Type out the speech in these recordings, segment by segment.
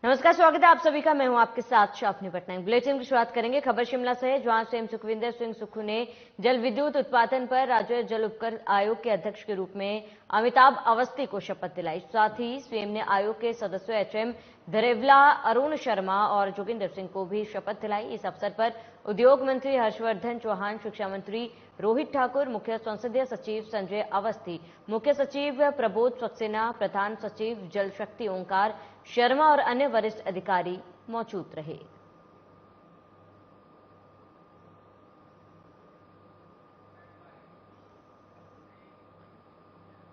नमस्कार, स्वागत है आप सभी का। मैं हूं आपके साथ शाफनी पटनायक। बुलेटिन की शुरुआत करेंगे खबर शिमला से, जहां सीएम सुखविंदर सिंह सुक्खू ने जल विद्युत उत्पादन पर राज्य जल उपकर आयोग के अध्यक्ष के रूप में अमिताभ अवस्थी को शपथ दिलाई। साथ ही सीएम ने आयोग के सदस्यों एचएम धरेवला, अरुण शर्मा और जोगिंदर सिंह को भी शपथ दिलाई। इस अवसर पर उद्योग मंत्री हर्षवर्धन चौहान, शिक्षा मंत्री रोहित ठाकुर, मुख्य संसदीय सचिव संजय अवस्थी, मुख्य सचिव प्रबोध सक्सेना, प्रधान सचिव जल शक्ति ओंकार शर्मा और अन्य वरिष्ठ अधिकारी मौजूद रहे।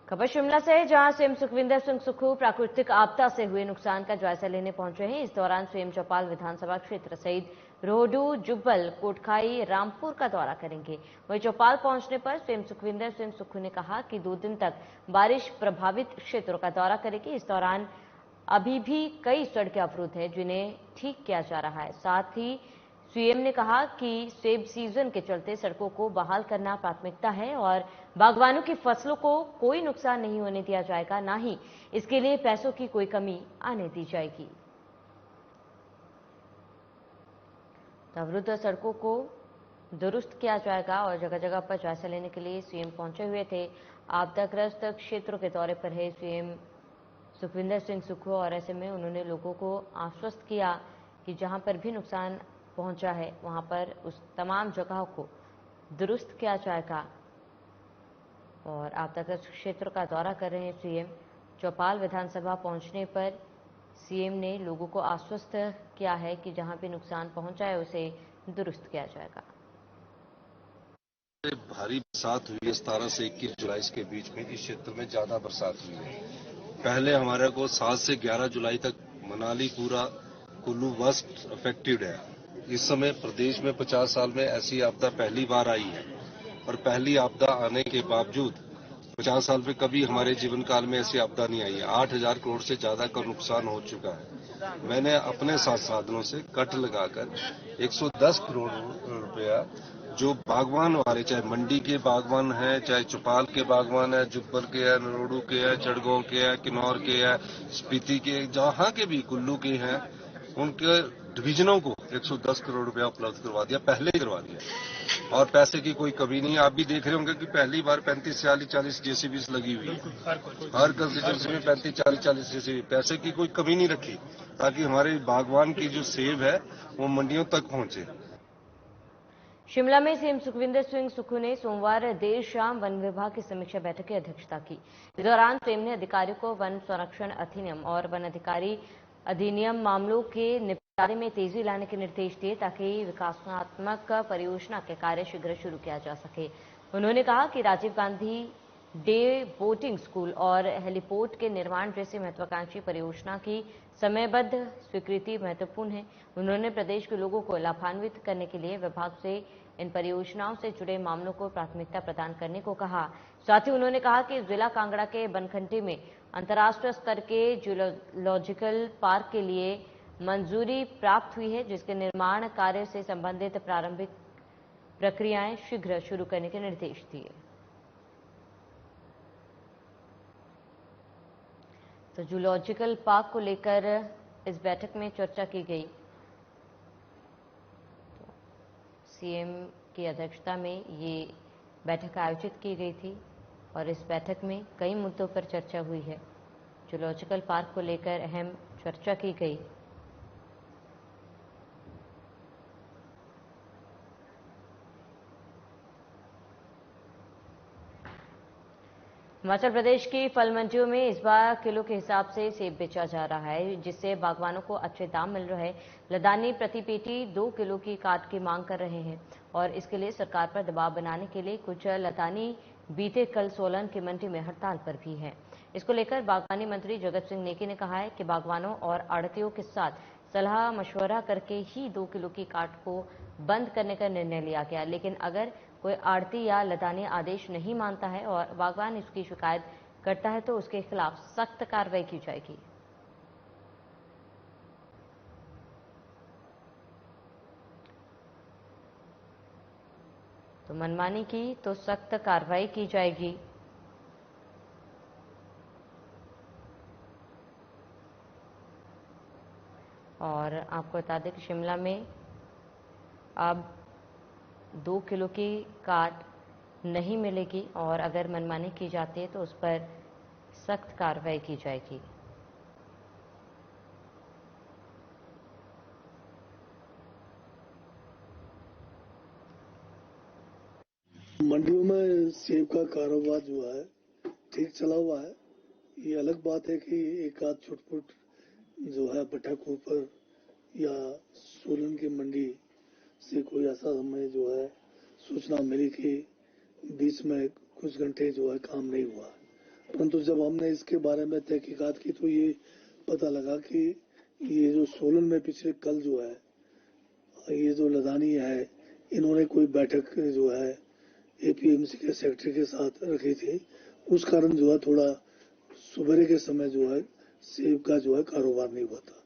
खबर शिमला से है, जहां सीएम सुखविंदर सिंह सुक्खू प्राकृतिक आपदा से हुए नुकसान का जायजा लेने पहुंचे हैं। इस दौरान सीएम चौपाल विधानसभा क्षेत्र सहित रोहडू, जुब्बल, कोटखाई, रामपुर का दौरा करेंगे। वहीं चौपाल पहुंचने पर सीएम सुखविंदर सिंह सुक्खू ने कहा कि 2 दिन तक बारिश प्रभावित क्षेत्रों का दौरा करेंगे। इस दौरान अभी भी कई सड़कें अवरुद्ध हैं, जिन्हें ठीक किया जा रहा है। साथ ही सीएम ने कहा कि सेब सीजन के चलते सड़कों को बहाल करना प्राथमिकता है और बागवानों की फसलों को कोई नुकसान नहीं होने दिया जाएगा, ना ही इसके लिए पैसों की कोई कमी आने दी जाएगी। अवरुद्ध सड़कों को दुरुस्त किया जाएगा और जगह जगह पर जायजा लेने के लिए सीएम पहुंचे हुए थे। आपदाग्रस्त क्षेत्रों के दौरे पर है सीएम सुखविंदर सिंह सुक्खू और ऐसे में उन्होंने लोगों को आश्वस्त किया कि जहां पर भी नुकसान पहुंचा है वहां पर उस तमाम जगहों को दुरुस्त किया जाएगा। और आपदाग्रस्त क्षेत्र का दौरा कर रहे हैं सीएम। चौपाल विधानसभा पहुंचने पर सीएम ने लोगों को आश्वस्त किया है कि जहां भी नुकसान पहुंचा है उसे दुरुस्त किया जाएगा। भारी बरसात हुई है 17 से 21 जुलाई के बीच में। इस क्षेत्र में ज्यादा बरसात हुई है। पहले हमारे को 7 से 11 जुलाई तक मनाली पूरा कुल्लू वेस्ट अफेक्टेड है। इस समय प्रदेश में 50 साल में ऐसी आपदा पहली बार आई है और पहली आपदा आने के बावजूद 50 साल में कभी हमारे जीवन काल में ऐसी आपदा नहीं आई है। 8,000 करोड़ से ज्यादा का नुकसान हो चुका है। मैंने अपने साधनों से कट लगाकर 110 करोड़ रुपया जो बागवान वाले, चाहे मंडी के बागवान हैं, चाहे चौपाल के बागवान है, जुब्बल के हैं, नरोडू के हैं, चढ़गांव के हैं, किन्नौर के हैं, स्पीति के, जहां के भी कुल्लू के हैं, उनके डिवीजनों को 110 करोड़ रुपया उपलब्ध करवा दिया, पहले ही करवा दिया। और पैसे की कोई कमी नहीं। आप भी देख रहे होंगे कि पहली बार 35-40 जेसीबीज लगी हुई है। हर कंस्टिट्यूंसी में 35-40 जेसीबी। पैसे की कोई कमी नहीं रखी ताकि हमारे बागवान की जो सेब है वो मंडियों तक पहुंचे। शिमला में सीएम सुखविंदर सिंह सुक्खू ने सोमवार देर शाम वन विभाग की समीक्षा बैठक की अध्यक्षता की। इस दौरान सीएम ने अधिकारियों को वन संरक्षण अधिनियम और वन अधिकारी अधिनियम मामलों के निपटारे में तेजी लाने के निर्देश दिए ताकि विकासात्मक परियोजना के कार्य शीघ्र शुरू किया जा सके। उन्होंने कहा कि राजीव गांधी डे बोटिंग स्कूल और हेलीपोर्ट के निर्माण जैसी महत्वाकांक्षी परियोजना की समयबद्ध स्वीकृति महत्वपूर्ण है। उन्होंने प्रदेश के लोगों को लाभान्वित करने के लिए विभाग से इन परियोजनाओं से जुड़े मामलों को प्राथमिकता प्रदान करने को कहा। साथ ही उन्होंने कहा कि जिला कांगड़ा के बनखंडी में अंतर्राष्ट्रीय स्तर के जूलॉजिकल पार्क के लिए मंजूरी प्राप्त हुई है, जिसके निर्माण कार्य से संबंधित प्रारंभिक प्रक्रियाएं शीघ्र शुरू करने के निर्देश दिए। तो जूलॉजिकल पार्क को लेकर इस बैठक में चर्चा की गई। तो सीएम की अध्यक्षता में ये बैठक आयोजित की गई थी और इस बैठक में कई मुद्दों पर चर्चा हुई है। जूलॉजिकल पार्क को लेकर अहम चर्चा की गई। हिमाचल प्रदेश की फल मंडियों में इस बार किलो के हिसाब से सेब बेचा जा रहा है, जिससे बागवानों को अच्छे दाम मिल रहे हैं। लदानी प्रति पेटी 2 किलो की काट की मांग कर रहे हैं और इसके लिए सरकार पर दबाव बनाने के लिए कुछ लदानी बीते कल सोलन की मंडी में हड़ताल पर भी हैं। इसको लेकर बागवानी मंत्री जगत सिंह नेगी ने कहा है कि बागवानों और आड़तियों के साथ सलाह मशवरा करके ही 2 किलो की काट को बंद करने का निर्णय लिया गया। लेकिन अगर कोई आड़ती या लदानी आदेश नहीं मानता है और बागवान इसकी शिकायत करता है तो उसके खिलाफ सख्त कार्रवाई की जाएगी। तो मनमानी की तो सख्त कार्रवाई की जाएगी। और आपको बता दें कि शिमला में अब 2 किलो की काट नहीं मिलेगी और अगर मनमानी की जाती है तो उस पर सख्त कार्रवाई की जाएगी। मंडियों में सेब का कारोबार जो है ठीक चला हुआ है। ये अलग बात है कि एक आध छुटपुट जो है बटक ऊपर या सोलन की मंडी से कोई ऐसा हमें जो है सूचना मिली कि बीच में कुछ घंटे जो है काम नहीं हुआ, परंतु जब हमने इसके बारे में तहकीकात की तो ये पता लगा कि ये जो सोलन में पिछले कल जो है ये जो लदानी है इन्होंने कोई बैठक जो है एपीएमसी के सेक्रेटरी के साथ रखी थी, उस कारण जो है थोड़ा सुबह के समय जो है सेब का जो है कारोबार नहीं हुआ था।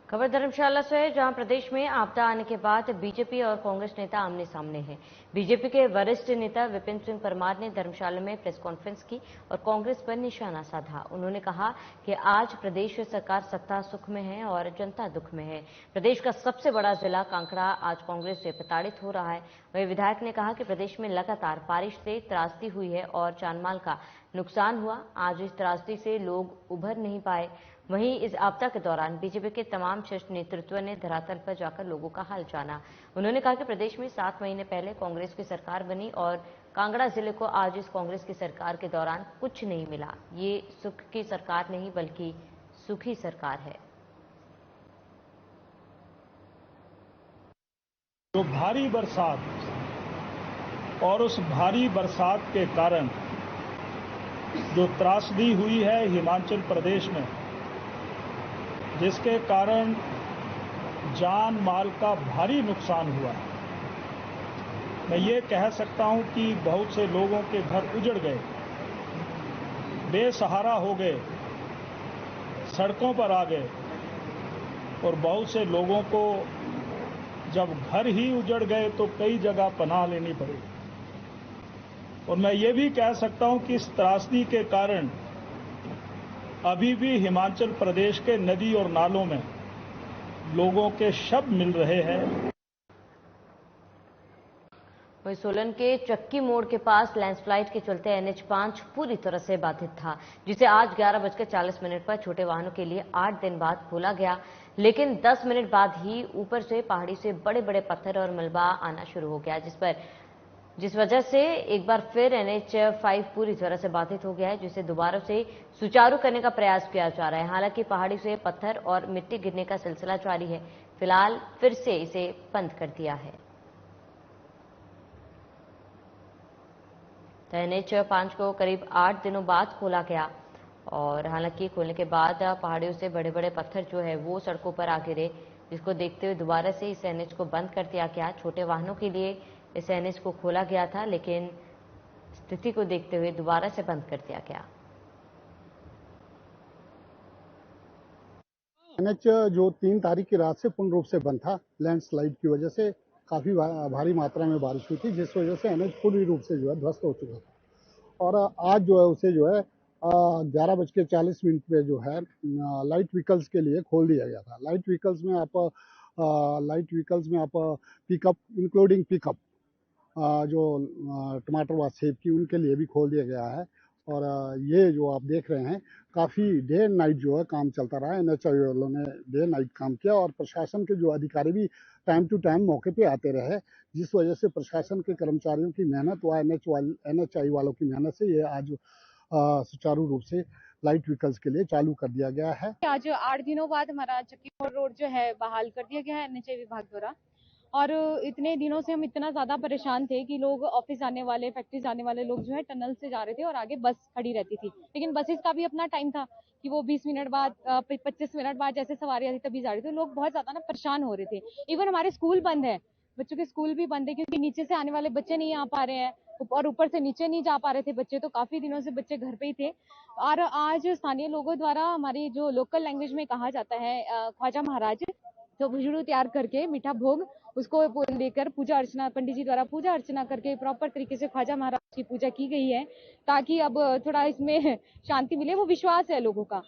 खबर धर्मशाला से है, जहां प्रदेश में आपदा आने के बाद बीजेपी और कांग्रेस नेता आमने सामने हैं। बीजेपी के वरिष्ठ नेता विपिन सिंह परमार ने धर्मशाला में प्रेस कॉन्फ्रेंस की और कांग्रेस पर निशाना साधा। उन्होंने कहा कि आज प्रदेश सरकार सत्ता सुख में है और जनता दुख में है। प्रदेश का सबसे बड़ा जिला कांकड़ा आज कांग्रेस से प्रताड़ित हो रहा है। वहीं विधायक ने कहा कि प्रदेश में लगातार बारिश से त्रासदी हुई है और जानमाल का नुकसान हुआ। आज इस त्रासदी से लोग उभर नहीं पाए। वहीं इस आपदा के दौरान बीजेपी के तमाम शीर्ष नेतृत्व ने धरातल पर जाकर लोगों का हाल जाना। उन्होंने कहा कि प्रदेश में 7 महीने पहले कांग्रेस की सरकार बनी और कांगड़ा जिले को आज इस कांग्रेस की सरकार के दौरान कुछ नहीं मिला। ये सुख की सरकार नहीं बल्कि सुखी सरकार है। जो भारी बरसात और उस भारी बरसात के कारण जो त्रासदी हुई है हिमाचल प्रदेश में, जिसके कारण जान माल का भारी नुकसान हुआ, मैं ये कह सकता हूं कि बहुत से लोगों के घर उजड़ गए, बेसहारा हो गए, सड़कों पर आ गए और बहुत से लोगों को जब घर ही उजड़ गए तो कई जगह पनाह लेनी पड़ी। और मैं ये भी कह सकता हूं कि इस त्रासदी के कारण अभी भी हिमाचल प्रदेश के नदी और नालों में लोगों के शव मिल रहे हैं। वहीं सोलन के चक्की मोड़ के पास लैंडस्लाइड के चलते NH5 पूरी तरह से बाधित था, जिसे आज 11:40 पर छोटे वाहनों के लिए 8 दिन बाद खोला गया। लेकिन 10 मिनट बाद ही ऊपर से पहाड़ी से बड़े बड़े पत्थर और मलबा आना शुरू हो गया, जिस वजह से एक बार फिर NH5 पूरी तरह से बाधित हो गया है, जिसे दोबारा से सुचारू करने का प्रयास किया जा रहा है। हालांकि पहाड़ी से पत्थर और मिट्टी गिरने का सिलसिला जारी है। फिलहाल फिर से इसे बंद कर दिया है। तो NH5 को करीब 8 दिनों बाद खोला गया और हालांकि खोलने के बाद पहाड़ियों से बड़े बड़े पत्थर जो है वो सड़कों पर आ गिरे, जिसको देखते हुए दोबारा से इस NH को बंद कर दिया गया। छोटे वाहनों के लिए इस NH को खोला गया था, लेकिन स्थिति को देखते हुए दोबारा से बंद कर दिया गया। NH जो 3 तारीख की रात से पूर्ण रूप से बंद था, लैंडस्लाइड की वजह से काफी भारी मात्रा में बारिश हुई थी, जिस वजह से NH पूरी रूप से जो है ध्वस्त हो चुका था। और आज जो है उसे जो है 11:40 पे जो है लाइट व्हीकल्स के लिए खोल दिया गया था। लाइट व्हीकल्स में आप पिकअप इंक्लूडिंग पिकअप जो टमाटर व सेब की उनके लिए भी खोल दिया गया है। और ये जो आप देख रहे हैं काफ़ी डे एंड नाइट जो है काम चलता रहा है। NH वालों ने डे नाइट काम किया और प्रशासन के जो अधिकारी भी टाइम टू टाइम मौके पे आते रहे, जिस वजह से प्रशासन के कर्मचारियों की मेहनत व NHI वालों की मेहनत से ये आज सुचारू रूप से लाइट व्हीकल्स के लिए चालू कर दिया गया है। आज 8 दिनों बाद हमारा चक्की मोड़ रोड जो है बहाल कर दिया गया है NHI विभाग द्वारा। और इतने दिनों से हम इतना ज्यादा परेशान थे कि लोग ऑफिस जाने वाले, फैक्ट्री जाने वाले लोग जो है टनल से जा रहे थे और आगे बस खड़ी रहती थी, लेकिन बसेस का भी अपना टाइम था कि वो 20 मिनट बाद 25 मिनट बाद जैसे सवारी आती तभी जा रही थी। लोग बहुत ज्यादा परेशान हो रहे थे। इवन हमारे स्कूल बंद है, बच्चों के स्कूल भी बंद है क्योंकि नीचे से आने वाले बच्चे नहीं आ पा रहे हैं और ऊपर से नीचे नहीं जा पा रहे थे बच्चे, तो काफी दिनों से बच्चे घर पे ही थे। और आज स्थानीय लोगों द्वारा हमारी जो लोकल लैंग्वेज में कहा जाता है ख्वाजा महाराज, तो भुजड़ू तैयार करके मीठा भोग उसको लेकर पूजा अर्चना, पंडित जी द्वारा पूजा अर्चना करके प्रॉपर तरीके से ख्वाजा महाराज की पूजा की गई है ताकि अब थोड़ा इसमें शांति मिले, वो विश्वास है लोगों का।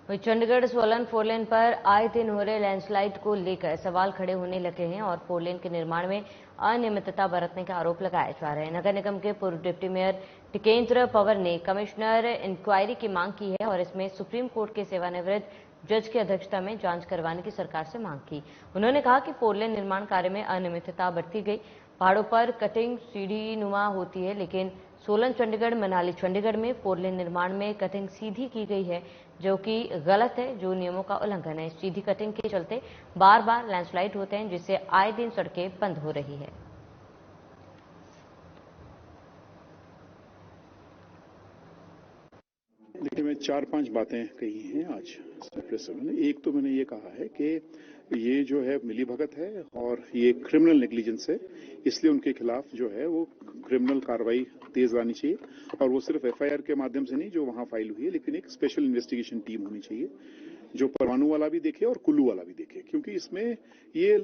वहीं चंडीगढ़ सोलन फोरलेन पर आए दिन हो रहे लैंडस्लाइड को लेकर सवाल खड़े होने लगे हैं और फोरलेन के निर्माण में अनियमितता बरतने के आरोप लगाए जा रहे हैं। नगर निगम के पूर्व डिप्टी मेयर टिकेंद्र पवर ने कमिश्नर इंक्वायरी की मांग की है और इसमें सुप्रीम कोर्ट के सेवानिवृत्त जज की अध्यक्षता में जांच करवाने की सरकार से मांग की। उन्होंने कहा कि फोरलेन निर्माण कार्य में अनियमितता बरती गई। पहाड़ों पर कटिंग सीढ़ी नुमा होती है, लेकिन सोलन चंडीगढ़ मनाली चंडीगढ़ में फोरलेन निर्माण में कटिंग सीधी की गई है, जो कि गलत है, जो नियमों का उल्लंघन है। सीधी कटिंग के चलते बार बार लैंडस्लाइड होते हैं, जिससे आए दिन सड़कें बंद हो रही है। देखिए, मैं 4-5 बातें कही हैं आज प्रेस में। एक तो मैंने ये कहा है कि ये जो है मिलीभगत है और ये क्रिमिनल नेग्लिजेंस है, इसलिए उनके खिलाफ जो है वो क्रिमिनल कार्रवाई तेज लानी चाहिए और वो सिर्फ एफआईआर के माध्यम से नहीं जो वहां फाइल हुई है, लेकिन एक स्पेशल इन्वेस्टिगेशन टीम होनी चाहिए जो परवाणु वाला भी देखे और कुल्लू वाला भी देखे, क्योंकि इसमें ये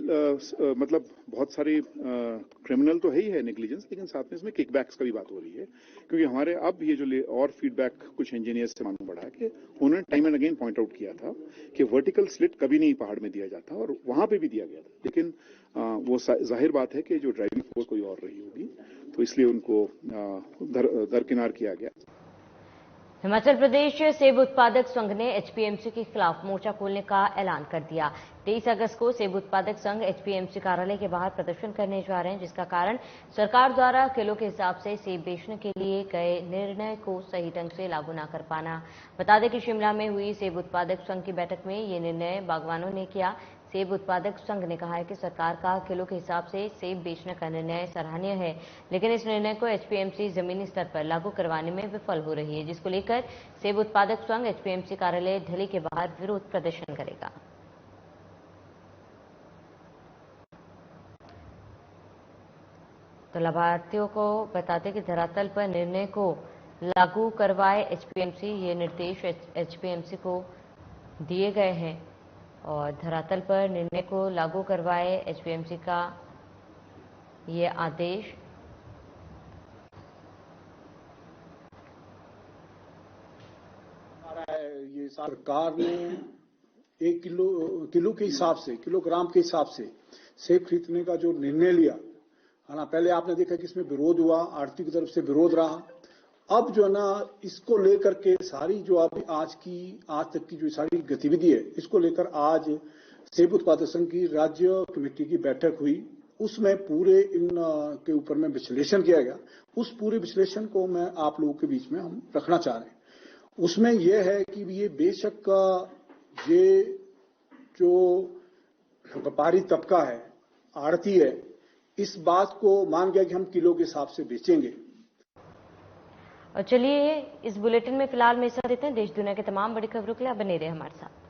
मतलब बहुत सारे क्रिमिनल तो है ही है नेग्लिजेंस, लेकिन साथ में इसमें किकबैक्स का भी बात हो रही है। क्योंकि हमारे अब ये जो और फीडबैक कुछ इंजीनियर्स से मालूम पड़ा है कि उन्होंने time and again point out किया था कि वर्टिकल स्लिट कभी नहीं पहाड़ में दिया जाता और वहां पे भी दिया गया था, लेकिन वो जाहिर बात है कि जो ड्राइविंग फोर्स कोई और रही होगी, तो इसलिए उनको दरकिनार किया गया। हिमाचल प्रदेश सेब उत्पादक संघ ने एचपीएमसी के खिलाफ मोर्चा खोलने का ऐलान कर दिया। 23 अगस्त को सेब उत्पादक संघ एचपीएमसी कार्यालय के बाहर प्रदर्शन करने जा रहे हैं, जिसका कारण सरकार द्वारा किलो के हिसाब से सेब बेचने के लिए गए निर्णय को सही ढंग से लागू न कर पाना। बता दें कि शिमला में हुई सेब उत्पादक संघ की बैठक में ये निर्णय बागवानों ने किया। सेब उत्पादक संघ ने कहा है कि सरकार का किलो के हिसाब से सेब बेचने का निर्णय सराहनीय है, लेकिन इस निर्णय को एचपीएमसी जमीनी स्तर पर लागू करवाने में विफल हो रही है, जिसको लेकर सेब उत्पादक संघ एचपीएमसी कार्यालय ढली के बाहर विरोध प्रदर्शन करेगा। तो लाभार्थियों को बताते कि धरातल पर निर्णय को लागू करवाए एचपीएमसी, ये निर्देश एचपीएमसी को दिए गए हैं और धरातल पर निर्णय को लागू करवाए एचपीएमसी का ये आदेश। ये सरकार ने 1 किलो के हिसाब से, किलोग्राम के हिसाब से सेब खरीदने का जो निर्णय लिया, है ना, पहले आपने देखा कि इसमें विरोध हुआ, आढ़ती की तरफ से विरोध रहा। अब जो है ना, इसको लेकर के सारी जो अभी आज तक की जो सारी गतिविधि है, इसको लेकर आज सेब उत्पादक संघ की राज्य कमेटी की बैठक हुई। उसमें पूरे इन के ऊपर में विश्लेषण किया गया। उस पूरे विश्लेषण को मैं आप लोगों के बीच में हम रखना चाह रहे हैं। उसमें यह है कि ये बेशक ये जो व्यापारी तबका है, आढ़ती है, इस बात को मान गया कि हम किलो के हिसाब से बेचेंगे। और चलिए इस बुलेटिन में फिलहाल में हिस्सा देते हैं। देश दुनिया के तमाम बड़ी खबरों के लिए बने रहे हमारे साथ।